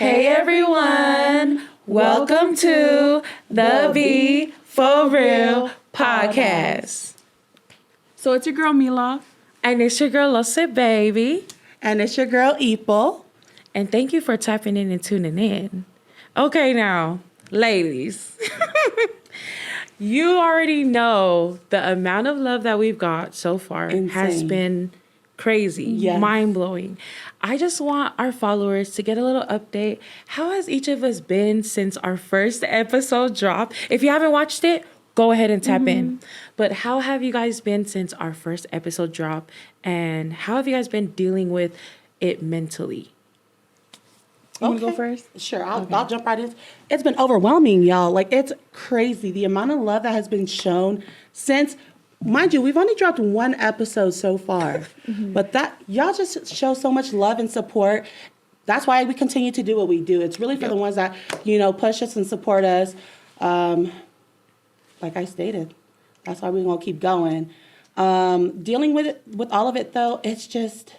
Hey everyone, welcome to the Ep.4 podcast. So it's your girl Mila. And it's your girl Lose Baby. And it's your girl Ep.4. And thank you for tapping in and tuning in. Okay now, ladies. You already know the amount of love that we've got so far has been crazy, mind-blowing. I just want our followers to get a little update. How has each of us been since our first episode dropped? If you haven't watched it, go ahead and tap in. But how have you guys been since our first episode dropped? And how have you guys been dealing with it mentally? You want to go first? Sure, I'll jump right in. It's been overwhelming, y'all. Like, it's crazy. The amount of love that has been shown since, mind you, we've only dropped one episode so far. But that, y'all just show so much love and support. That's why we continue to do what we do. It's really for the ones that, push us and support us. Like I stated, that's why we're going to keep going. Dealing with all of it, though, it's just...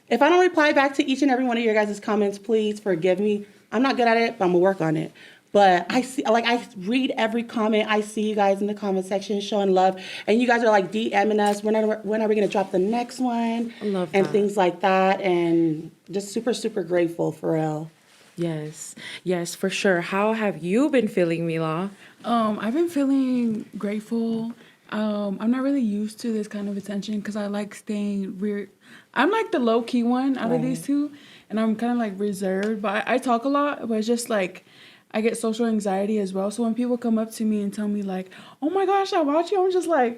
If I don't reply back to each and every one of your guys' comments, please forgive me. I'm not good at it, but I'm going to work on it. But I read every comment. I see you guys in the comment section showing love. And you guys are like DMing us. When are we going to drop the next one? I love and that. Things like that. And just super, super grateful for real. Yes, for sure. How have you been feeling, Mila? I've been feeling grateful. I'm not really used to this kind of attention because I like staying weird. I'm like the low-key one out of these two, and I'm kind of like reserved, but I talk a lot, but it's just like I get social anxiety as well. So when people come up to me and tell me like, oh my gosh, I watch you, I'm shy.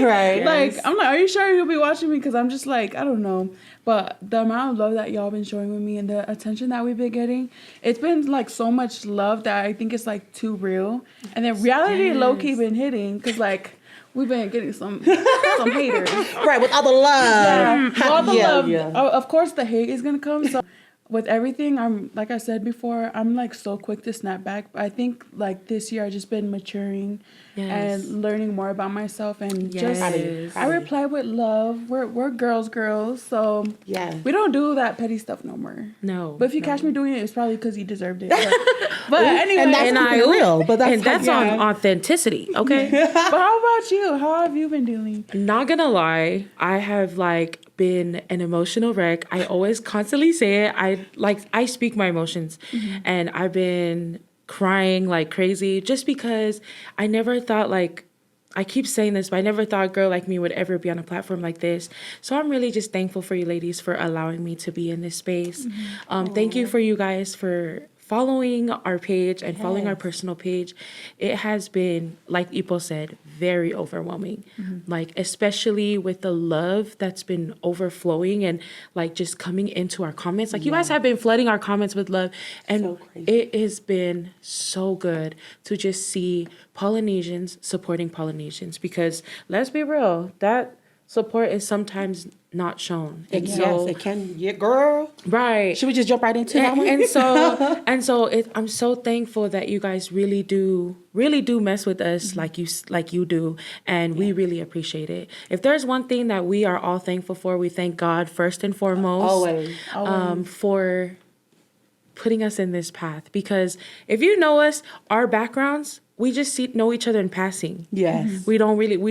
Right. Like, I'm like, are you sure you'll be watching me? Because I'm just like, I don't know. But the amount of love that y'all been showing with me and the attention that we've been getting, it's been like so much love that I think it's like too real. And then reality low-key been hitting because like, we've been getting some haters. Right, with all the love. Yeah, all the love. Yeah. Of course, the hate is going to come. So with everything, I'm like I said before, I'm like so quick to snap back. But I think like this year, I've just been maturing and learning more about myself. And I reply with love. We're girls. So we don't do that petty stuff no more. No. But if you catch me doing it, it's probably because you deserved it. But anyway. And that's real. But that's on authenticity, okay? But how about you? How have you been dealing? Not gonna lie, I have like been an emotional wreck. I always constantly say it. I speak my emotions, and I've been crying like crazy just because I never thought like, I keep saying this, but I never thought a girl like me would ever be on a platform like this. So I'm really just thankful for you ladies for allowing me to be in this space. Thank you for you guys for following our page and following our personal page. It has been, like Ipo said, very overwhelming. Like, especially with the love that's been overflowing and like just coming into our comments. Like you guys have been flooding our comments with love. And it has been so good to just see Polynesians supporting Polynesians, because let's be real, that support is sometimes not shown. It can. Yeah, girl. Right. Should we just jump right into that one? And so I'm so thankful that you guys really do mess with us like you do, and we really appreciate it. If there's one thing that we are all thankful for, we thank God first and foremost. Always. For putting us in this path, because if you know us, our backgrounds, we just know each other in passing. Yes. We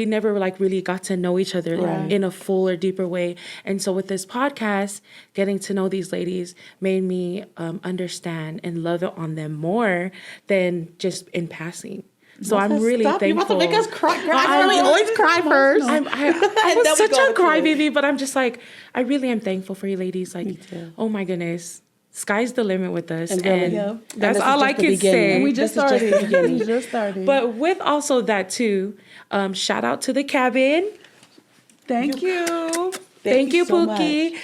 never like really got to know each other in a fuller, deeper way. And so with this podcast, getting to know these ladies made me understand and love it on them more than just in passing. So I'm really thankful. You're about to make us cry. I always cry first. I was such a crybaby, but I'm just like, I really am thankful for you ladies. Like, oh my goodness. Sky's the limit with us, and that's all I can say. And we just started. But with also that too, shout out to the cabin. Thank you. Thank you, so Pookie.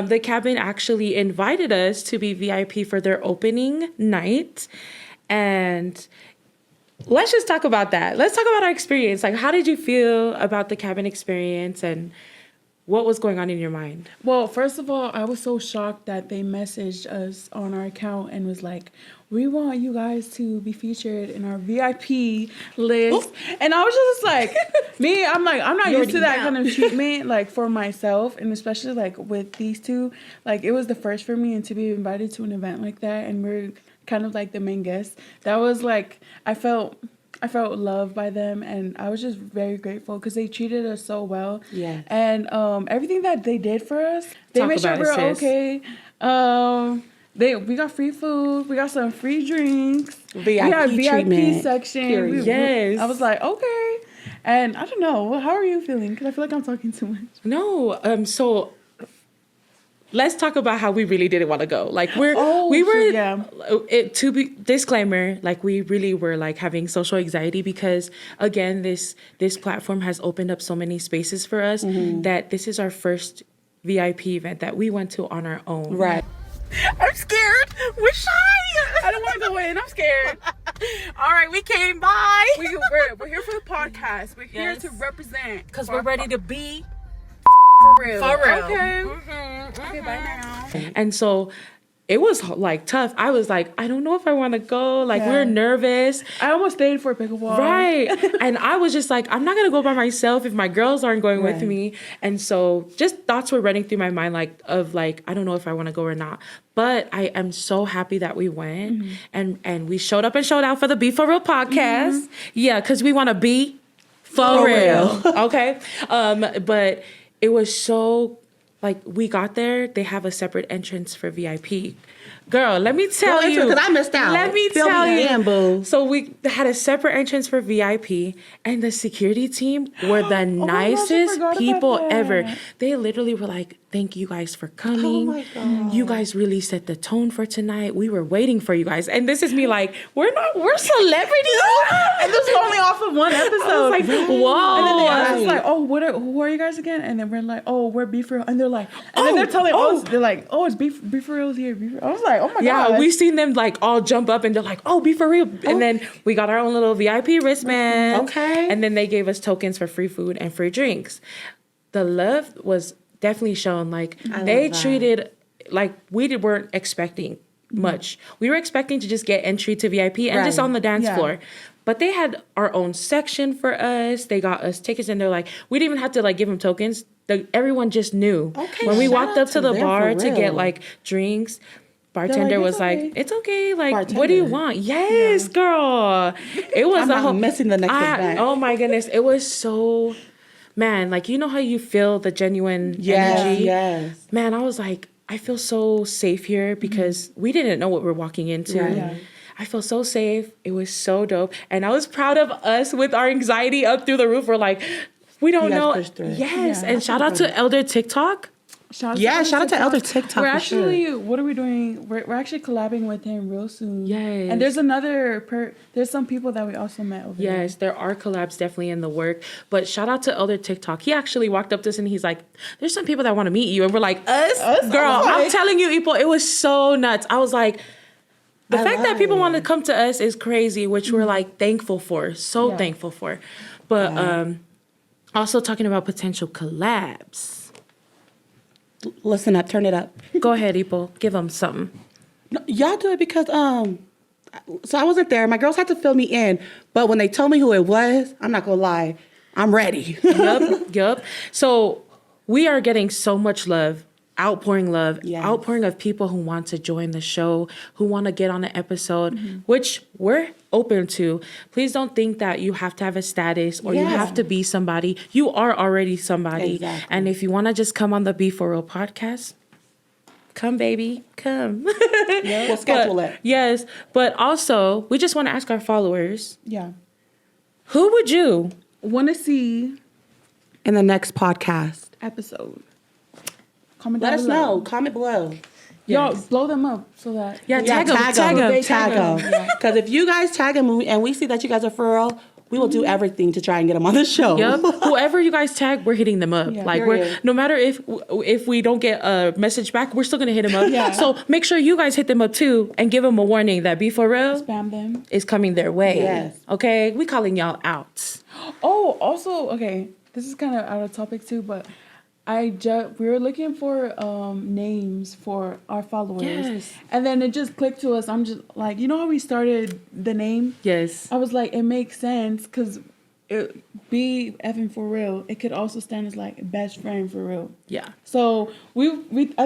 The cabin actually invited us to be VIP for their opening night, and let's just talk about that. Let's talk about our experience. Like, how did you feel about the cabin experience, and what was going on in your mind? Well, first of all, I was so shocked that they messaged us on our account and was like, we want you guys to be featured in our VIP list. And I was just like, I'm not used to that kind of treatment, like, for myself. And especially, like, with these two, like, it was the first for me. And to be invited to an event like that, and we're kind of like the main guests, that was like, I felt loved by them, and I was just very grateful because they treated us so well. Yeah. And everything that they did for us, they Talk made sure about we were it, sis. okay. We got free food, we got some free drinks, VIP we had VIP treatment. section. Period. Yes. I was like, okay. And I don't know, how are you feeling? Because I feel like I'm talking too much. No, so let's talk about how we really didn't want to go. Like to be disclaimer, like we really were like having social anxiety because again, this platform has opened up so many spaces for us that this is our first VIP event that we went to on our own. Right. I'm scared. We're shy. I don't want to go in. I'm scared. All right, we came by. We're here for the podcast. We're here to represent. Because we're ready to be For real. for real. Okay. Mm-hmm. Okay, bye now. And so it was like tough. I was like, I don't know if I want to go. Like we Yeah. were nervous. I almost stayed for pickleball. Right. And I was just like, I'm not going to go by myself if my girls aren't going with Right. me. And so just thoughts were running through my mind, like, I don't know if I want to go or not. But I am so happy that we went and we showed up and showed out for the Be For Real podcast. Yeah, because we want to be for real. Okay. But it was so, like, we got there, they have a separate entrance for VIP. Girl, let me tell Go into you. it, 'cause I missed out. Let me Fill tell me you. in, boo. So we had a separate entrance for VIP, and the security team were the my gosh, I nicest forgot about people that. ever. They literally were like, thank you guys for coming. Oh my God. You guys really set the tone for tonight. We were waiting for you guys. And this is me like, we're celebrities. And this is only off of one episode. I was like, whoa. And then they asked us Right. like, oh, who are you guys again? And then we're like, oh, we're Be For Real. And they're like, and then they're telling us, they're like, oh, it's Be For Real's here. Be For Real. I was like, oh my Yeah, God. we seen them like all jump up and they're like, oh, Be For Real. And then we got our own little VIP wristband. Okay. And then they gave us tokens for free food and free drinks. The love was definitely shown. Like they love that. treated, like weren't expecting much. We were expecting to just get entry to VIP and just Right. on the dance Yeah. floor. But they had our own section for us. They got us tickets and they're like, we didn't even have to like give them tokens. Everyone just knew. Okay, When we shout walked out up to to the them bar for to real. get like drinks, bartender was "It's like, okay." it's okay. Like, what do you Bartender. want? Yes, girl. It was I'm a not whole missing the next event. Oh my goodness. It was so, man, like, you know how you feel the genuine energy? Yes. Man, I was like, I feel so safe here because we didn't know what we're walking into. Right. Yeah. I feel so safe. It was so dope. And I was proud of us with our anxiety up through the roof. We're like, we don't You guys know. pushed through it. Yes. Yeah. And shout out to Elder TikTok. Shout Out to Elder TikTok. We're for actually, sure. what are we doing? We're actually collabing with him real soon. Yes. And there's there's some people that we also met over there. Yes, there are collabs definitely in the work. But shout out to Elder TikTok. He actually walked up to us and he's like, there's some people that want to meet you. And we're like, us? Girl, I was I'm like- telling you, Ipo, it was so nuts. I was like, the I fact that love people it. want to come to us is crazy, which we're like thankful for. So Yeah. thankful for. But also talking about potential collabs. Listen up, turn it up. Go ahead, Ipo. Give them something. No, y'all do it because so I wasn't there. My girls had to fill me in, but when they told me who it was, I'm not gonna lie, I'm ready. Yup. So we are getting so much love, outpouring Yes. of people who want to join the show, who want to get on an episode, Mm-hmm. which we're open to. Please don't think that you have to have a status or you Yeah. have to be somebody. You are already somebody. Exactly. And if you want to just come on the Be For Real podcast, come, baby, come. We'll schedule it. Yes. But also, we just want to ask our followers, Yeah. who would you Want to see In the next podcast, episode. Comment let down us below. know. Comment below. Y'all, Yes. blow them up so that. Yeah, tag them. Tag them. Because if you guys tag them and we see that you guys are for real, we will do everything to try and get them on the show. Yep. Whoever you guys tag, we're hitting them up. Yeah. Like we're Period. no matter if we don't get a message back, we're still gonna hit them up. Yeah. So make sure you guys hit them up too and give them a warning that Be For Real Spam them. is coming their way. Yes. Okay. We calling y'all out. Oh, also, okay, this is kind of out of topic too, but we were looking for names for our followers. Yes. And then it just clicked to us. I'm just like, you know how we started the name? Yes. I was like, it makes sense because it be effing for real. It could also stand as like best friend for real. Yeah. So I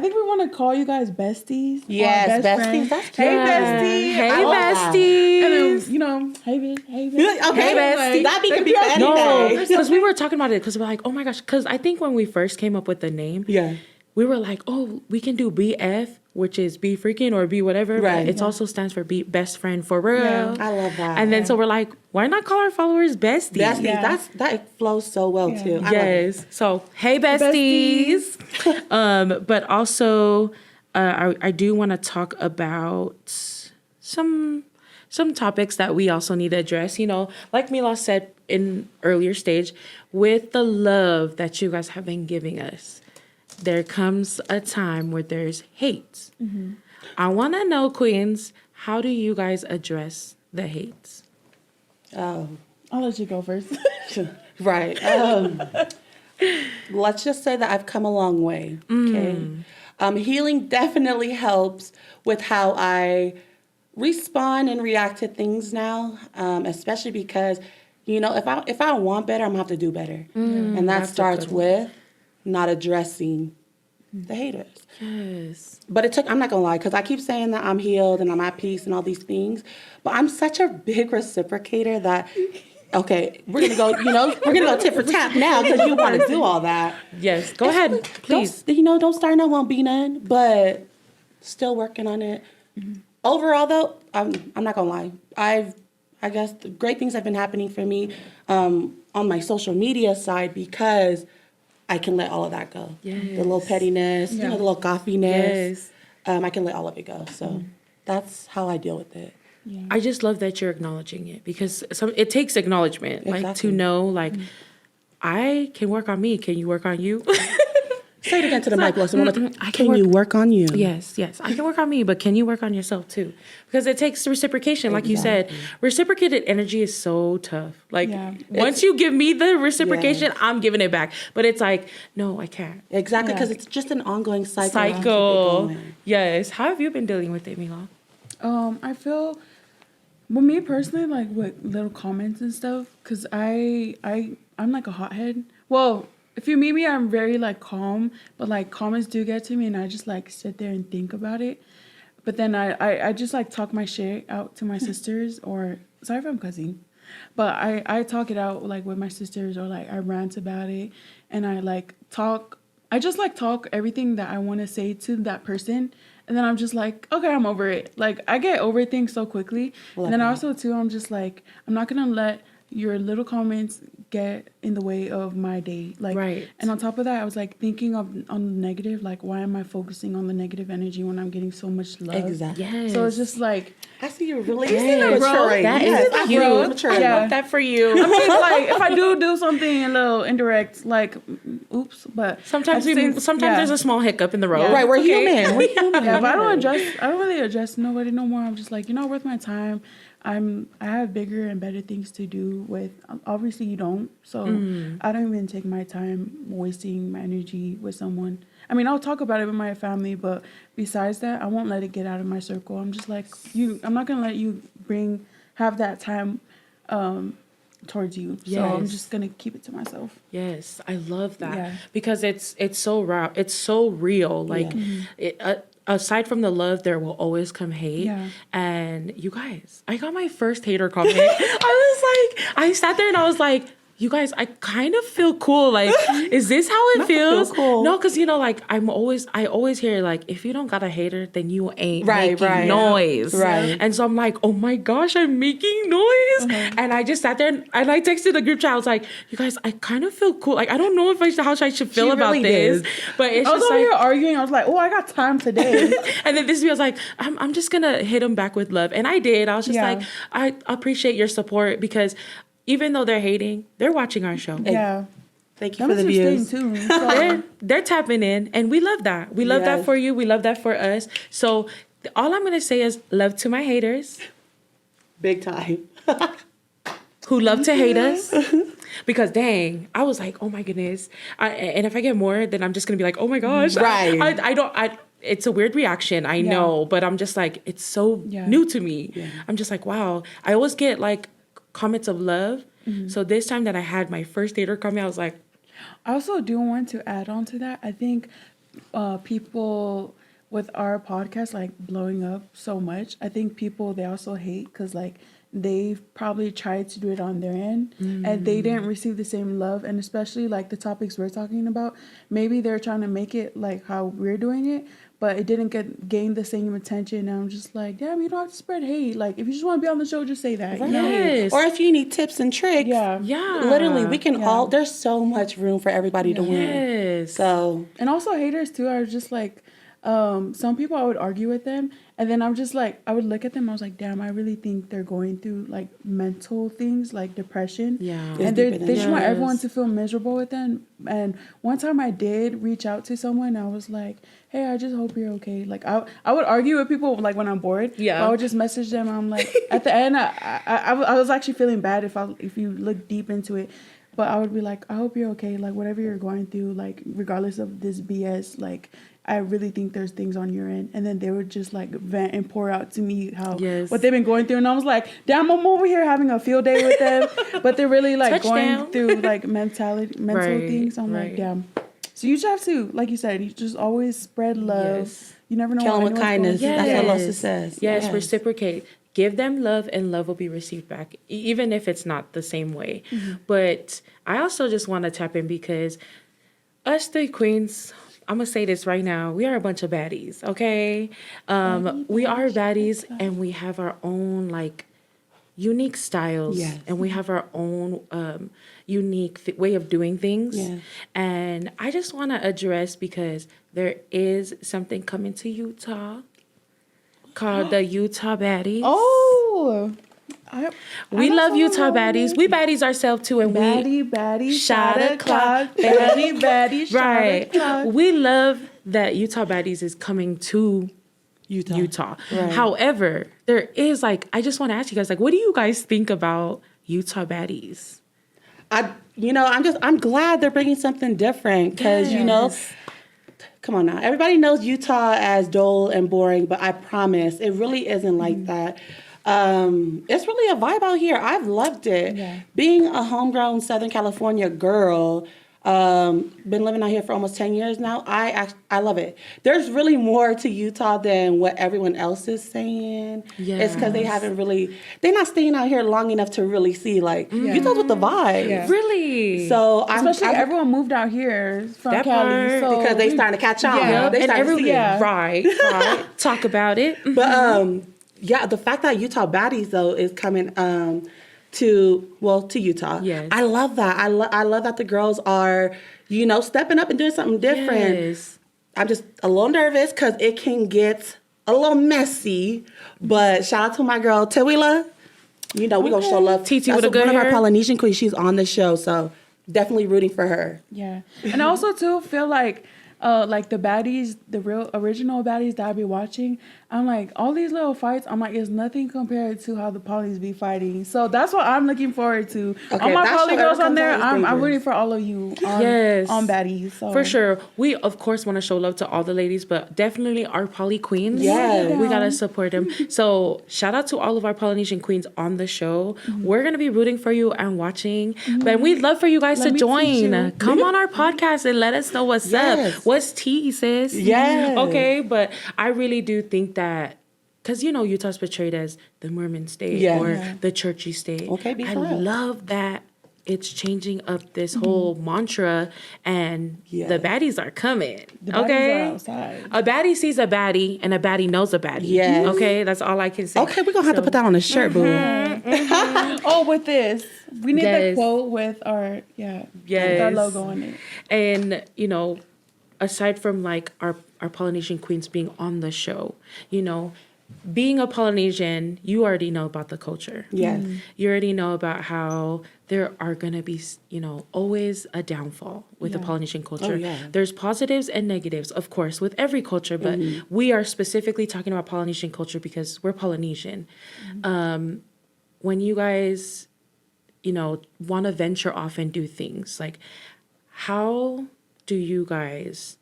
think we want to call you guys besties. Yes, or best besties. friends. That's cute. Hey, Yeah. bestie. Hey, I love that. besties. And then, you know, hey, bestie. Okay, bestie. that could be for anything. No, because we were talking about it because we're like, oh my gosh. Because I think when we first came up with the name, Yeah. we were like, oh, we can do BF, which is be freaking or be whatever. Right. But it also stands for be best friend for real. Yeah. I love that. And then so we're like, why not call our followers besties? Besties, Yeah. that flows so well Yeah. too. I love it. Yes. So hey besties. But also I do want to talk about some topics that we also need to address. You know, like Mila said in earlier stage, with the love that you guys have been giving us, there comes a time where there's hate. Mm-hmm. I want to know, queens, how do you guys address the hates? Oh, I'll let you go first. right. Let's just say that I've come a long way. Okay. Healing definitely helps with how I respond and react to things now, especially because, you know, if I want better, I'm gonna have to do better, and that that's a starts good one. with not addressing the haters. Yes. But it took, I'm not gonna lie, because I keep saying that I'm healed and I'm at peace and all these things, but I'm such a big reciprocator that, okay, we're gonna go tit for tat now because you want to do all that. Yes. Go ahead, please. Don't start no, won't be none, but still working on it. Overall though, I'm not gonna lie. I guess the great things have been happening for me on my social media side because I can let all of that go. Yes. The little pettiness, Yeah. the little coffiness. Yes. I can let all of it go. So that's how I deal with it. Yeah. I just love that you're acknowledging it because it takes acknowledgement, like to Exactly. know, like I can work on me. Can you work on you? Say it again to the mic, Wilson. I Can you work on you? Yes, I can work on me, but can you work on yourself too? Because it takes reciprocation, like you said. Reciprocated energy is so tough. Like Yeah. once you give me the reciprocation, Yes. I'm giving it back. But it's like, no, I can't. Exactly, because Yeah. it's just an ongoing cycle. I have to keep it Cycle. going. Yes. How have you been dealing with it, Mila? I feel, well, me personally, like with little comments and stuff, because I'm like a hothead. Well, if you meet me, I'm very like calm, but like comments do get to me, and I just like sit there and think about it. But then I just like talk my shit out to my sisters, or sorry if I'm cussing, but I talk it out like with my sisters, or like I rant about it, and I just like talk everything that I want to say to that person. And then I'm just like, okay, I'm over it. Like, I get over things so quickly. And then also, too, I'm just like, I'm not going to let your little comments get in the way of my day. Like, Right. And on top of that, I was like thinking on the negative. Like, why am I focusing on the negative energy when I'm getting so much love? Exactly. Yes. So it's just like, I see you really Yes. maturing. That is Yes, I see you cute. maturing. I Yeah. love that for you. I mean, like, if I do something a little indirect, like, oops, but Sometimes at the same- yeah. there's a small hiccup in the road. Yeah. Right, we're Okay. human. We're human. Yeah, but I don't really address nobody no more. I'm just like, you're not worth my time. I have bigger and better things to do with. Obviously, you don't. So I don't even take my time wasting my energy with someone. I mean, I'll talk about it with my family, but besides that, I won't let it get out of my circle. I'm just like, I'm not gonna let you have that time towards you. So I'm Yes. just gonna keep it to myself. Yes, I love that Yeah. because it's so raw, it's so real. Like, aside from the love, there will always come hate. Yeah. And you guys, I got my first hater comment. I sat there and I was like, you guys, I kind of feel cool. Like, is this how it Not to feel feels? cool. No, because like I always hear like, if you don't got a hater, then you ain't Right, making right. noise. Right. And so I'm like, oh my gosh, I'm making noise. And I just sat there and I texted the group chat. I was like, you guys, I kind of feel cool. Like, I don't know how I should feel She about really this. did. But it's I was just over like, here arguing. I was like, oh, I got time today. and then this was like, I'm just gonna hit him back with love. And I did. I was just Yeah. like, I appreciate your support because even though they're hating, they're watching our show. Yeah. Thank you That for the was your views. thing too. So, They're tapping in, and we love that. We love that Yes. for you. We love that for us. So all I'm gonna say is love to my haters Big time. who love to hate us. because dang, I was like, oh my goodness. And if I get more, then I'm just going to be like, oh my gosh. Right. It's a weird reaction, I know, but I'm just like, it's so new to me. Yeah. I'm just like, wow. I always get like comments of love. So this time that I had my first dater comment, I was like, I also do want to add on to that. I think people with our podcast like blowing up so much, I think people, they also hate because like they've probably tried to do it on their end and they didn't receive the same love. And especially like the topics we're talking about, maybe they're trying to make it like how we're doing it, but it didn't gain the same attention. And I'm just like, damn, you don't have to spread hate. Like, if you just want to be on the show, just say that. Right. You know? Yes. Or if you need tips and tricks. Yeah. Literally, we can all, there's so much room for everybody to win. yes. So, And also haters too are just like, some people I would argue with them, and then I'm just like, I would look at them, I was like, damn, I really think they're going through like mental things like depression. Yeah. And deeper they than just want that. everyone to feel miserable with them. And one time I did reach out to someone, I was like, hey, I just hope you're okay. Like I would argue with people like when I'm bored. Yeah. But I would just message them. I'm like, at the end, I was actually feeling bad if you look deep into it. But I would be like, I hope you're okay. Like whatever you're going through, like regardless of this BS, like I really think there's things on your end. And then they would just like vent and pour out to me what they've been going through. And I was like, damn, I'm over here having a field day with them. But they're really like going through like mental things. I'm like, damn. So you just have to, like you said, you just always spread love. Yes. You never know kill what them with kindness. Yes. That's what Losa says. Yes, reciprocate. Give them love and love will be received back, even if it's not the same way. But I also just want to tap in because us three queens, I'm going to say this right now. We are a bunch of baddies, okay? We are baddies and we have our own like unique styles. Yes. And we have our own unique way of doing things. Yes. And I just want to address because there is something coming to Utah called the Utah Baddies. Oh, We love Utah Baddies. We baddies ourselves too, and baddie, shot o'clock, baddie, shot right. o'clock. We love that Utah Baddies is coming to Utah. Right. However, there is like, I just want to ask you guys, like, what do you guys think about Utah Baddies? I'm glad they're bringing something different because, come on now. Everybody knows Utah as dull and boring, but I promise it really isn't like that. It's really a vibe out here. I've loved it. Yeah. Being a homegrown Southern California girl, been living out here for almost 10 years now. I love it. There's really more to Utah than what everyone else is saying. It's because they're not staying out here long enough to really see like Utah's with the vibe. Yeah. Really? So Especially everyone moved out here from That Cali, part, so because they starting to catch on. Yeah. They and starting to see it. right. Talk about it. But the fact that Utah Baddies though is coming to Utah. Yes. I love that. I love that the girls are, stepping up and doing something different. Yes. I'm just a little nervous because it can get a little messy. But shout out to my girl Tawila. We're gonna show love. TT That's with a good one of our hair. Polynesian queens. She's on the show, so definitely rooting for her. Yeah. And I also too feel like the baddies, the real original baddies that I be watching, I'm like, all these little fights, I'm like, it's nothing compared to how the polys be fighting. So that's what I'm looking forward to. Okay, all my that poly show girls ever on there, comes out is I'm dangerous. rooting for all of you on baddies. So. For sure. We, of course, want to show love to all the ladies, but definitely our poly queens. Yes. We got to support them. So shout out to all of our Polynesian queens on the show. We're going to be rooting for you and watching. But we'd love for you guys to me teach join. you. Come on our podcast and let us know what's Yes. up. What's tea, sis? Yes. Okay, but I really do think that, because Utah's portrayed as the Mormon state or the churchy state. Okay, be I for real. love that it's changing up this whole mantra, and the baddies are coming. The baddies okay, are outside. a baddie sees a baddie, and a baddie knows a baddie. Yes. Okay, that's all I can say. Okay, we're gonna have to put that on a shirt, boo. Oh, with this. We need Yes. the quote with our, with our logo on it. And aside from like our Polynesian queens being on the show, being a Polynesian, you already know about the culture. Yes. You already know about how there are going to be, always a downfall with the Polynesian culture. Oh, yeah. There's positives and negatives, of course, with every culture, but we are specifically talking about Polynesian culture because we're Polynesian. When you guys want to venture off and do things. Like, how do you guys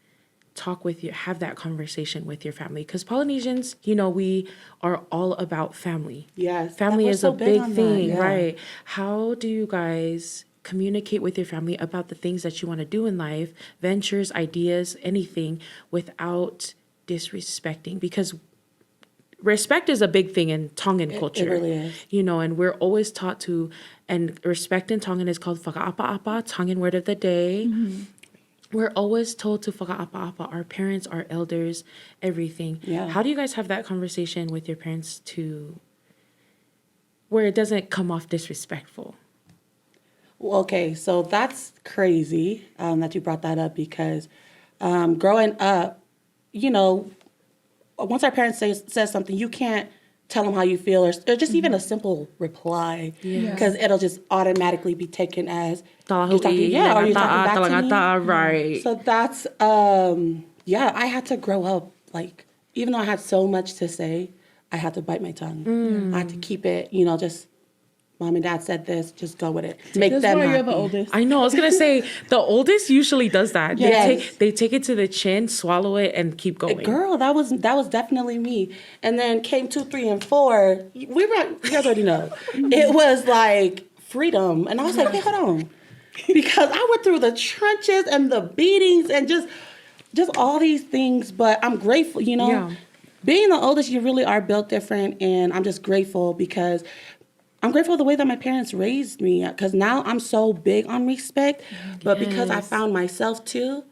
have that conversation with your family? Because Polynesians, we are all about family. Yes. Family is so a big on that, thing, yeah. right? How do you guys communicate with your family about the things that you want to do in life, ventures, ideas, anything, without disrespecting? Because respect is a big thing in Tongan culture. It really is. And we're always taught to, and respect in Tongan is called whakaapa-apa, Tongan word of the day. Mm-hmm. We're always told to whakaapa-apa, our parents, our elders, everything. Yeah. How do you guys have that conversation with your parents where it doesn't come off disrespectful? Well, okay, so that's crazy that you brought that up because growing up, once our parents says something, you can't tell them how you feel or just even a simple reply because it'll just automatically be taken as you're talking back to me. Right. So that's I had to grow up, like, even though I had so much to say, I had to bite my tongue. I had to keep it, just mom and dad said this, just go with it. Make That's them why happy. you're the oldest. I know. I was going to say, the oldest usually does that. Yes. They take it to the chin, swallow it, and keep going. Girl, that was definitely me. And then came 2, 3, and 4. You guys already know. It was like freedom. And I was like, wait, hold on. Because I went through the trenches and the beatings and just all these things. But I'm grateful, Yeah. Being the oldest, you really are built different. And I'm just grateful because I'm grateful for the way that my parents raised me because now I'm so big on respect, but because I found myself too,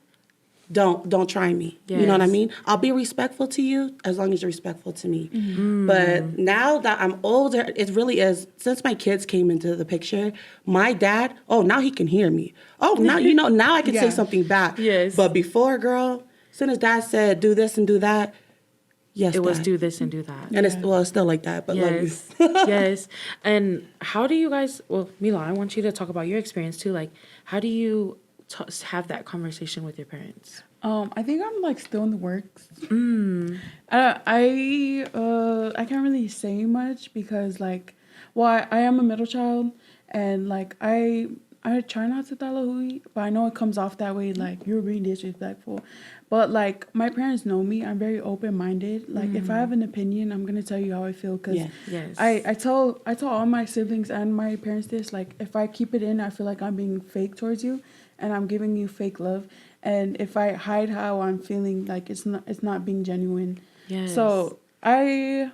don't try me. Yes. You know what I mean? I'll be respectful to you as long as you're respectful to me. Mm-hmm. But now that I'm older, it really is, since my kids came into the picture, my dad, now he can hear me. Oh, now, now I can say something back. Yes. But before, girl, as soon as dad said, do this and do that, yes, it was Dad. do this and do that. And it's still like that, but love you. Yes. And how do you guys, Mila, I want you to talk about your experience too. Like, how do you have that conversation with your parents? I think I'm like still in the works. I can't really say much because I am a middle child and like I try not to talahui, but I know it comes off that way, like you're being disrespectful. But like my parents know me, I'm very open-minded. Like if I have an opinion, I'm gonna tell you how I feel. Cause Yes. I tell all my siblings and my parents this. Like if I keep it in, I feel like I'm being fake towards you, and I'm giving you fake love. And if I hide how I'm feeling, like it's not being genuine. Yes. So I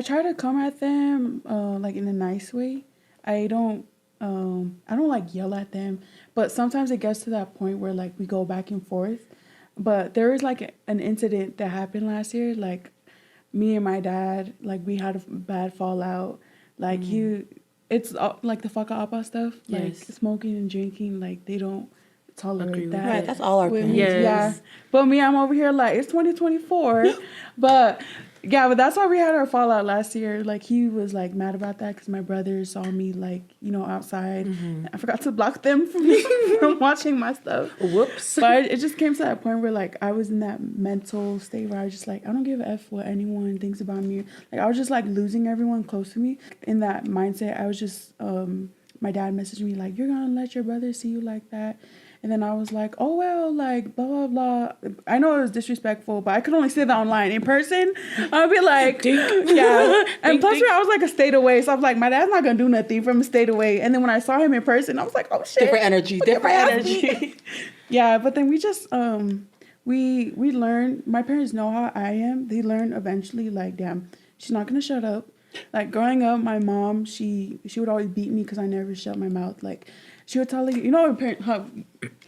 try to come at them like in a nice way. I don't like yell at them, but sometimes it gets to that point where like we go back and forth. But there was like an incident that happened last year. Like me and my dad, like we had a bad fallout. Like it's like the whakaapa stuff, like smoking and drinking. Like they don't tolerate that. Right, that's all our parents. Yes. Yeah, but me, I'm over here like it's 2024, but that's why we had our fallout last year. Like he was like mad about that because my brother saw me like outside. I forgot to block them from watching my stuff. Whoops. But it just came to that point where like I was in that mental state where I was just like, I don't give a F what anyone thinks about me. Like I was just like losing everyone close to me. In that mindset, I was just my dad messaged me like, you're gonna let your brother see you like that? And then I was like, oh, well, like, blah, blah, blah. I know it was disrespectful, but I could only say that online. In person, I'd be like, yeah. And plus, I was like a state away. So I was like, my dad's not going to do nothing from a state away. And then when I saw him in person, I was like, oh, shit. Different energy. Yeah, but then we just, we learned, my parents know how I am. They learn eventually, like, damn, she's not going to shut up. Like, growing up, my mom, she would always beat me because I never shut my mouth. Like, she would tell you, how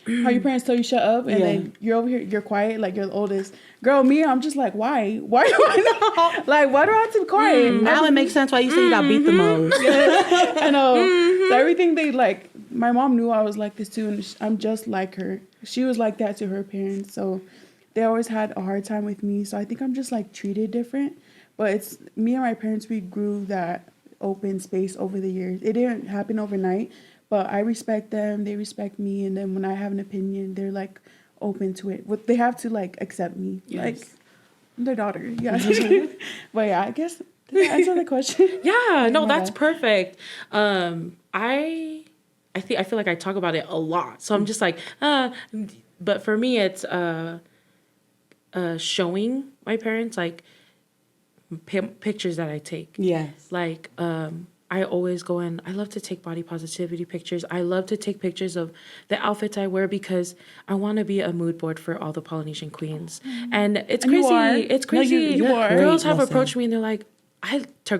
your parents tell you shut up and then you're over here, you're quiet, like you're the oldest. Girl, me, I'm just like, why? Why do I not? Like, why do I have to be quiet? Now it makes sense why you say you got beat the most. I know. So everything they like, my mom knew I was like this too, and I'm just like her. She was like that to her parents, so they always had a hard time with me. So I think I'm just like treated different. But it's me and my parents, we grew that open space over the years. It didn't happen overnight. But I respect them, they respect me, and then when I have an opinion, they're like open to it. But they have to like accept me, like I'm their daughter. Yeah. But yeah, I guess did I answer the question? Yeah, no, that's perfect. I I feel like I talk about it a lot. So I'm just like, but for me, it's showing my parents like pictures that I take. Yes. Like, I always go in, I love to take body positivity pictures. I love to take pictures of the outfits I wear because I want to be a mood board for all the Polynesian queens. And it's And you crazy. are. It's No, crazy. you are. Girls Great, have listen. approached me and they're like,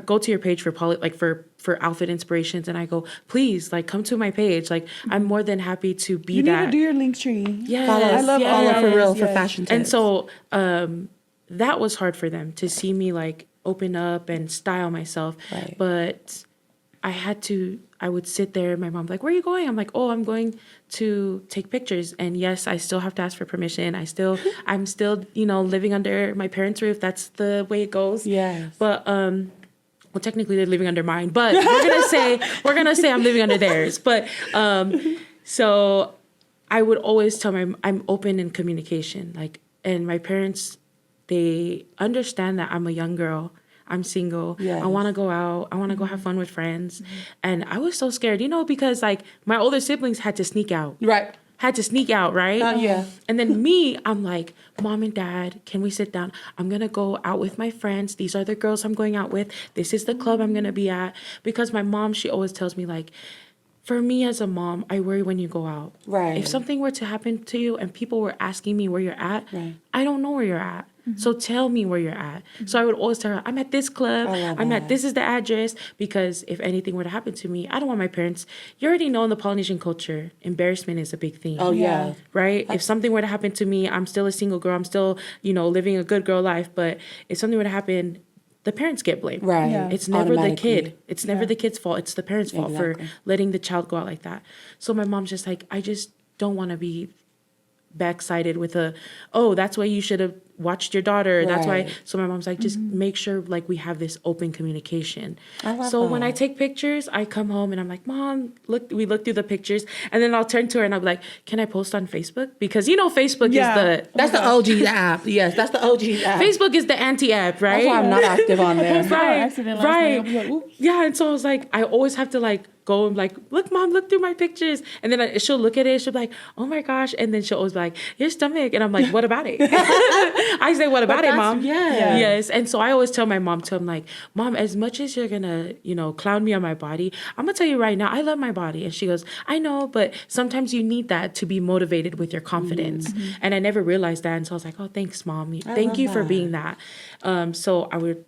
go to your page for outfit inspirations, and I go, please, like, come to my page. Like, I'm more than happy to be You need that. to do your link tree. Yes, Follow, I love all follow of for it. real for Yes. fashion tips. and so that was hard for them to see me like open up and style myself. Right. But I would sit there and my mom's like, where are you going? I'm like, oh, I'm going to take pictures. And yes, I still have to ask for permission. I'm still, living under my parents' roof. That's the way it goes. Yes. But, well, technically they're living under mine, but we're gonna say I'm living under theirs. But, so I would always tell I'm open in communication. Like, and my parents, they understand that I'm a young girl. I'm single. Yes. I want to go out. I want to go have fun with friends. And I was so scared, because like my older siblings had to sneak out. Right. Right? Yeah. And then me, I'm like, Mom and Dad, can we sit down? I'm going to go out with my friends. These are the girls I'm going out with. This is the club I'm going to be at. Because my mom, she always tells me like, for me as a mom, I worry when you go out. Right. If something were to happen to you and people were asking me where you're at, Right. I don't know where you're at. So tell me where you're at. So I would always tell her, I'm at this club. I love I'm that. at this is the address. Because if anything were to happen to me, I don't want my parents. You already know in the Polynesian culture, embarrassment is a big thing. Oh, yeah. Right? If something were to happen to me, I'm still a single girl. I'm still, living a good girl life. But if something were to happen, the parents get blamed. Right. Yeah. It's never the Automatically. kid. It's never the kid's fault. It's the parents' fault for Exactly. letting the child go out like that. So my mom's just like, I just don't want to be backsided with that's why you should have watched your daughter. That's why. Right. So my mom's like, just make sure like we have this open communication. I love So when that. I take pictures, I come home and I'm like, Mom, we look through the pictures, and then I'll turn to her and I'll be like, can I post on Facebook? Because Facebook Yeah. is That's the OG app. Yes, that's the OG app. Facebook is the anti-app, right? That's why I'm not active on there. By accident last night, I'll be like, "Ooh." Yeah, and so I was like, I always have to like go and like, look, Mom, look through my pictures. And then she'll look at it, she'll be like, oh my gosh. And then she'll always be like, your stomach. And I'm like, what about it? I say, what about it, Mom? Yeah. Yes. And so I always tell my mom, I'm like, Mom, as much as you're gonna, clown me on my body, I'm gonna tell you right now, I love my body. And she goes, I know, but sometimes you need that to be motivated with your confidence. And I never realized that. And so I was like, oh, thanks, Mom. Thank love you for that. being that. So I would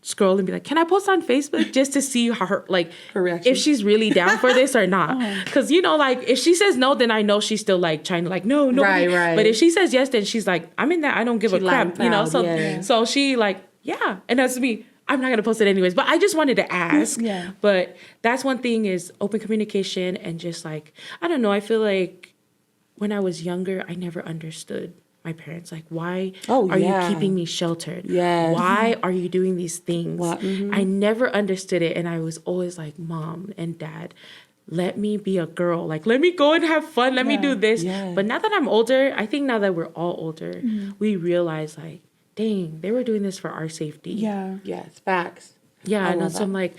scroll and be like, can I post on Facebook just to see her reaction. if she's really down for this or not? Because like if she says no, then I know she's still like trying to like no. Right. But if she says yes, then she's like, I'm in that. I don't give a She crap. loud and proud, So yeah. so she like yeah, and that's me. I'm not gonna post it anyways, but I just wanted to ask. Yeah. But that's one thing is open communication and just like I don't know. I feel like when I was younger, I never understood my parents. Like, why are yeah. you keeping me sheltered? Yes. Why are you doing these things? Well, I never understood it. And I was always like, Mom and Dad, let me be a girl. Like, let me go and have fun. Let me do this. Yes. But now that I'm older, I think now that we're all older, we realize like, dang, they were doing this for our safety. Yeah. Yes, facts. Yeah, I and love so that. I'm like,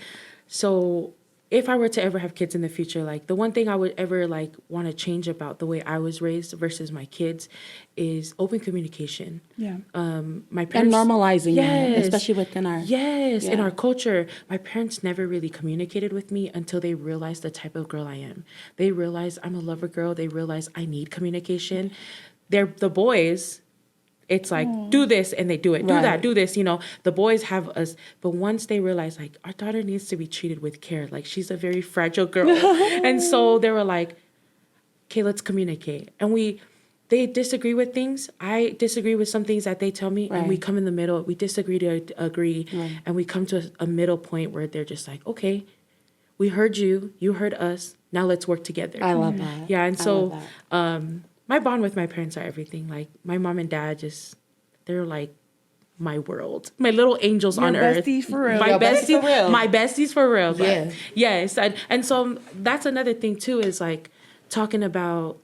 so if I were to ever have kids in the future, like the one thing I would ever like want to change about the way I was raised versus my kids is open communication. Yeah. My parents And normalizing it, Yes. especially within our... Yes, in Yeah. our culture, my parents never really communicated with me until they realized the type of girl I am. They realized I'm a lover girl. They realized I need communication. They're the boys. It's like, do this, and they do it. Do Right. that, do this. The boys have us. But once they realize, like, our daughter needs to be treated with care. Like, she's a very fragile girl. And so they were like, okay, let's communicate. And they disagree with things. I disagree with some things that they tell me. And we Right. come in the middle. We disagree to agree. Right. And we come to a middle point where they're just like, okay, we heard you. You heard us. Now let's work together. I love that. Yeah, and I so love that. my bond with my parents are everything. Like my mom and dad they're like my world, my little angels Your on earth. besties for real. My Your besties besties for real. My besties for real. But Yes. yes, and so that's another thing too is like talking about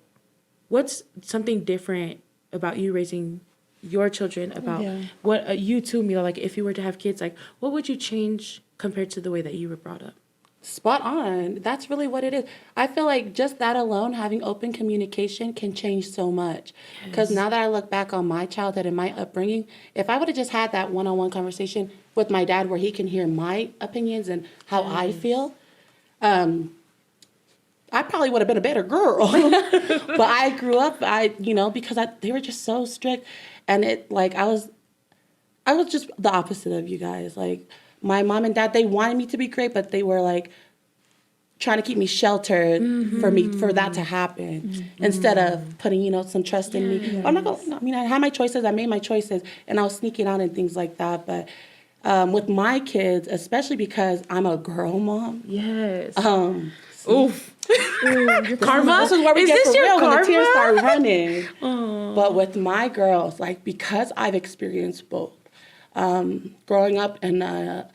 what's something different about you raising your children about Yeah. what you too, Mila, like if you were to have kids, like what would you change compared to the way that you were brought up? Spot on. That's really what it is. I feel like just that alone, having open communication can change so much. Because now that I look back on my childhood and my upbringing, if I would have just had that one-on-one conversation with my dad where he can hear my opinions and how I feel, I probably would have been a better girl. But I grew up, because they were just so strict. And I was just the opposite of you guys. Like, my mom and dad, they wanted me to be great, but they were like trying to keep me sheltered for that to happen instead of putting, some trust in me. Yes. I'm not gonna, I had my choices, I made my choices, and I was sneaking out and things like that. But with my kids, especially because I'm a girl mom. Yes. Oof. Karma? This is where we Is get this for your real when the karma? tears start running. But with my girls, because I've experienced both, growing up in a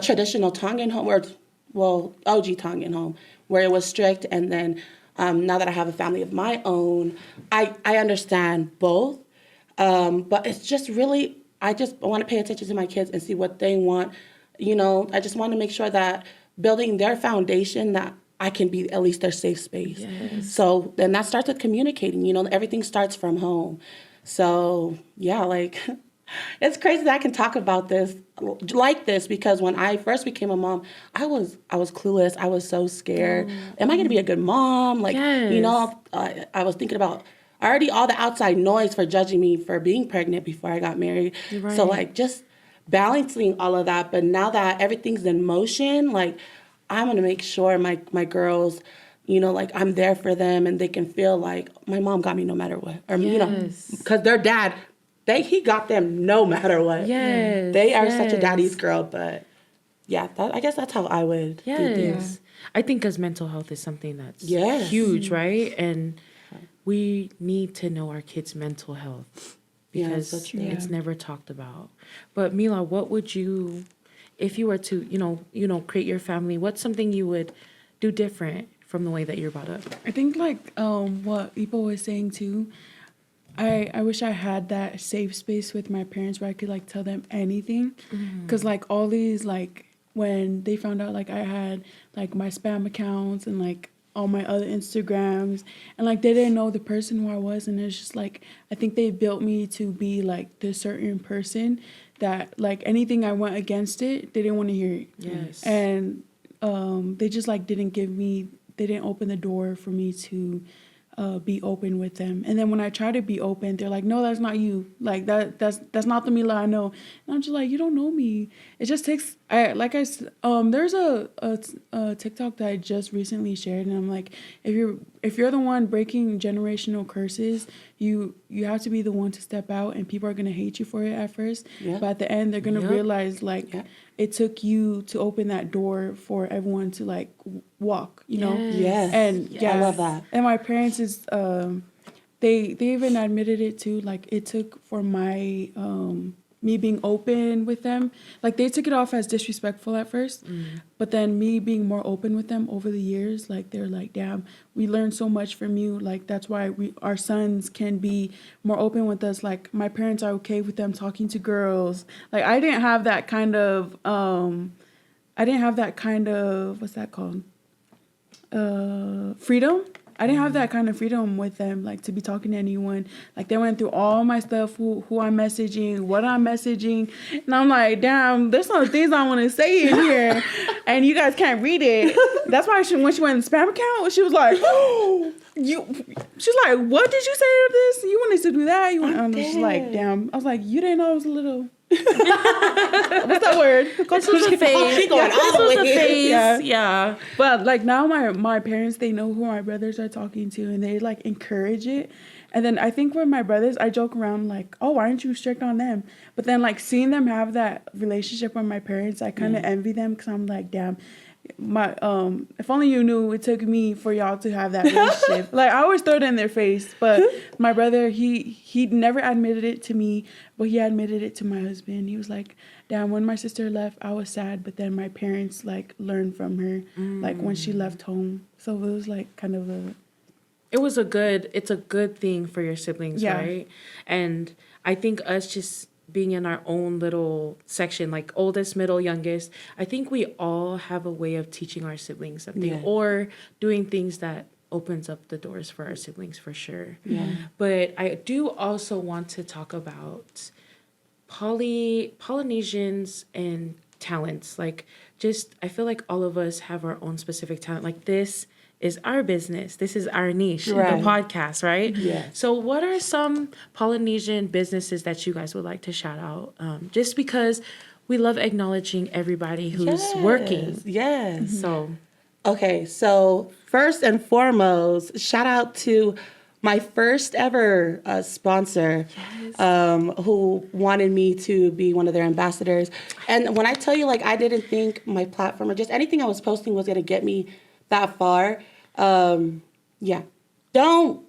traditional Tongan home, OG Tongan home, where it was strict, and then now that I have a family of my own, I understand both. But it's just really, I just want to pay attention to my kids and see what they want. I just want to make sure that building their foundation, that I can be at least their safe space. Yes. So then that starts with communicating. Everything starts from home. So yeah, it's crazy that I can talk about this like this, because when I first became a mom, I was clueless. I was so scared. Am I going to be a good mom? Yes. I was thinking about already all the outside noise for judging me for being pregnant before I got married. Right. So just balancing all of that. But now that everything's in motion, I'm going to make sure my girls, I'm there for them, and they can feel like my mom got me no matter what. Or, Yes. because their dad, he got them no matter what. Yes. They are such a daddy's girl, but yeah, I guess that's how I would do things. Yes. I think because mental health is something that's Yes. huge, right? And we need to know our kids' mental health Yeah, because so true. it's never talked about. But Mila, what would you, if you were to, create your family, what's something you would do different from the way that you're brought up? I think what people was saying too, I wish I had that safe space with my parents where I could tell them anything, because all these when they found out I had my spam accounts and all my other Instagrams, and they didn't know the person who I was, and it's just I think they built me to be this certain person that anything I went against it, they didn't want to hear it. Yes. And they just they didn't open the door for me to be open with them. And then when I try to be open, they're like, no, that's not you. That's not the Mila I know. And I'm just you don't know me. It just takes, there's a TikTok that I just recently shared, and I'm if you're the one breaking generational curses, you have to be the one to step out, and people are going to hate you for it at first. Yep. But at the end, they're going to Yep. realize it took you to open that door for everyone to walk, Yes. And I love that. And my parents is they even admitted it too. It took for my me being open with them. They took it off as disrespectful at first, but then me being more open with them over the years, they're damn, we learned so much from you. That's why our sons can be more open with us. My parents are okay with them talking to girls. I didn't have that kind of what's that called? Freedom. I didn't have that kind of freedom with them, to be talking to anyone. They went through all my stuff, who I'm messaging, what I'm messaging. And I'm damn, there's some things I want to say in here. And you guys can't read it. That's why when she went in the spam account, she was like, oh, she's like, what did you say to this? You wanted to do that? I'm just damn. I was you didn't know I was a little... What's that word? This was a phase. She going all This the was a way. phase. Yeah. But now my parents, they know who my brothers are talking to, and they encourage it. And then I think with my brothers, I joke around oh, why aren't you strict on them? But then seeing them have that relationship with my parents, I kind of envy them, because I'm damn, my if only you knew it took me for y'all to have that relationship. I always throw it in their face, but my brother, he never admitted it to me, but he admitted it to my husband. He was damn, when my sister left, I was sad, but then my parents learned from her when she left home. So it was kind of It's a good thing for your siblings, Yeah. right? And I think us just being in our own little section, like oldest, middle, youngest, I think we all have a way of teaching our siblings something or doing things that opens up the doors for our siblings for sure. Yeah. But I do also want to talk about Polynesians and talents. Like, just, I feel like all of us have our own specific talent. Like, this is our business. This is our niche, Right. the podcast, right? Yes. So what are some Polynesian businesses that you guys would like to shout out? Just because we love acknowledging everybody who's working. Yes. So, Okay, so first and foremost, shout out to my first ever sponsor who wanted me to be one of their ambassadors. And when I tell you, like, I didn't think my platform or just anything I was posting was going to get me that far, yeah. Don't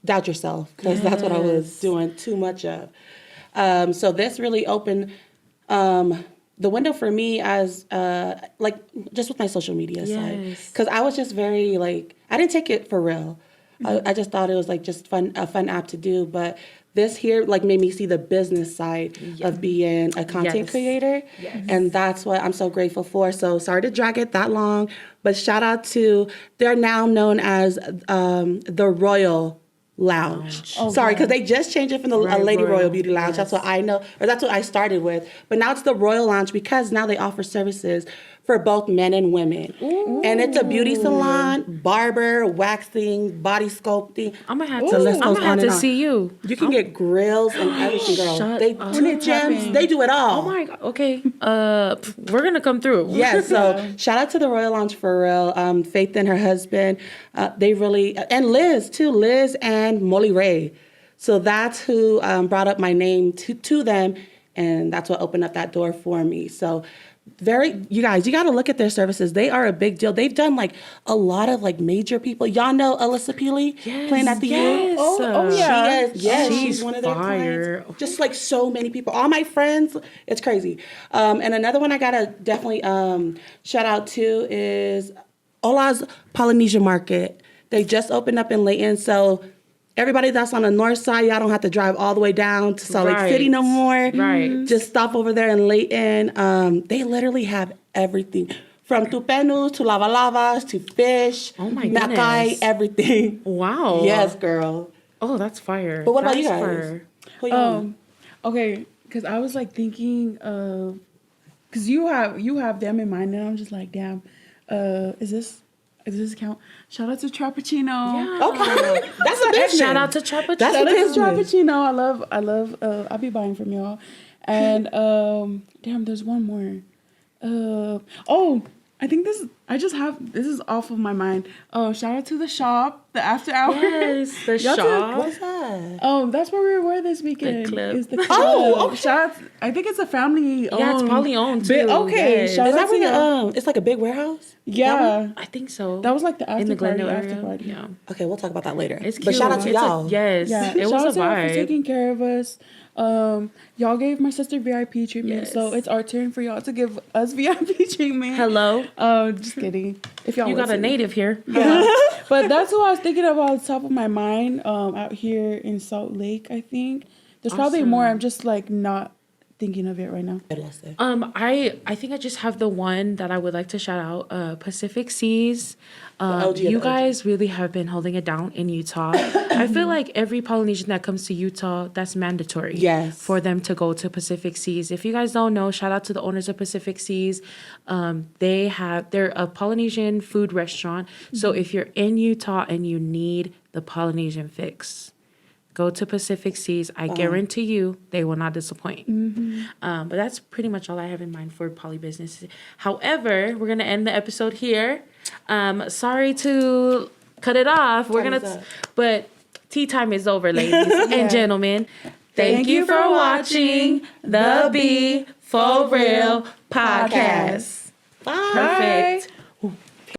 doubt yourself, because that's what I was doing too much of. So this really opened the window for me as like just with my social media side, because I was just very like, I didn't take it for real. I just thought it was like just a fun app to do, but this here like made me see the business side of being a content creator, and that's what I'm so grateful for. So sorry to drag it that long, but shout out to, they're now known as the Royal Lounge. Sorry, because they just changed it from the Lady Royal Beauty Lounge. That's what I know, or that's what I started with. But now it's the Royal Lounge because now they offer services for both men and women. And it's a beauty salon, barber, waxing, body sculpting. I'm going to have The list goes to, on and on. see you. You can get grills and everything, girl. Shut They up. do gems. They do it all. Oh my God. Okay. We're going to come through. Yeah, so shout out to the Royal Lounge for real. Faith and her husband, they really, and Liz too, Liz and Molly Ray. So that's who brought up my name to them, and that's what opened up that door for me. So you guys, you got to look at their services. They are a big deal. They've done like a lot of like major people. Y'all know Alyssa Peely playing at the U? Oh yeah. She's one of their clients. Just like so many people. All my friends, it's crazy. And another one I gotta definitely shout out to is Ola's Polynesian Market. They just opened up in Layton, so everybody that's on the north side, y'all don't have to drive all the way down to Salt Lake City no more. Right. Just stop over there in Layton. They literally have everything. From tupenus to lava-lavas to fish. Oh my Makai, goodness. everything. Wow. Yes, girl. Oh, that's fire. But what about That's you guys? fire. Who you on? Okay, because I was like thinking of, because you have them in mind, and I'm just like, damn, does this count? Shout out to Trappuccino. Yeah. Okay. That's a business. Shout out to Trappuccino. That's Shout a out to business. Trappuccino. I love. I'll be buying from y'all. And damn, there's one more. I think this is off of my mind. Oh, shout out to the shop, the after hours. Yes, the Y'all shop. What's that? Oh, that's where we were this weekend. The club. Is the club. Oh, okay. Shout out, I think it's a family. Yeah, it's probably owned too. Okay, Yes. shout Is out that to where y'all. it's like a big warehouse? Yeah, I think so. that was like the after in the party. Glendale After area. party. Yeah. Okay, we'll talk about that later. It's cute. But shout out to It's y'all. yes. Yeah, It was shout a out to y'all for vibe. taking care of us. Y'all gave my sister VIP treatment, Yes. so it's our turn for y'all to give us VIP treatment. Hello. Just kidding. If y'all You got a listen. native here. Yeah. But that's who I was thinking of off the top of my mind. Out here in Salt Lake, I think there's probably Awesome. more. I'm just like not thinking of it right now. I think I just have the one that I would like to shout out. Pacific Seas. OG of You the OG. guys really have been holding it down in Utah. I feel like every Polynesian that comes to Utah, that's mandatory. Yes. For them to go to Pacific Seas. If you guys don't know, shout out to the owners of Pacific Seas. They're a Polynesian food restaurant. So if you're in Utah and you need the Polynesian fix, go to Pacific Seas. I guarantee you they will not disappoint. But that's pretty much all I have in mind for poly businesses. However, we're going to end the episode here. Sorry to cut it off. But tea time is over, ladies and gentlemen. Thank you for watching the Be For Real podcast. Bye. Perfect.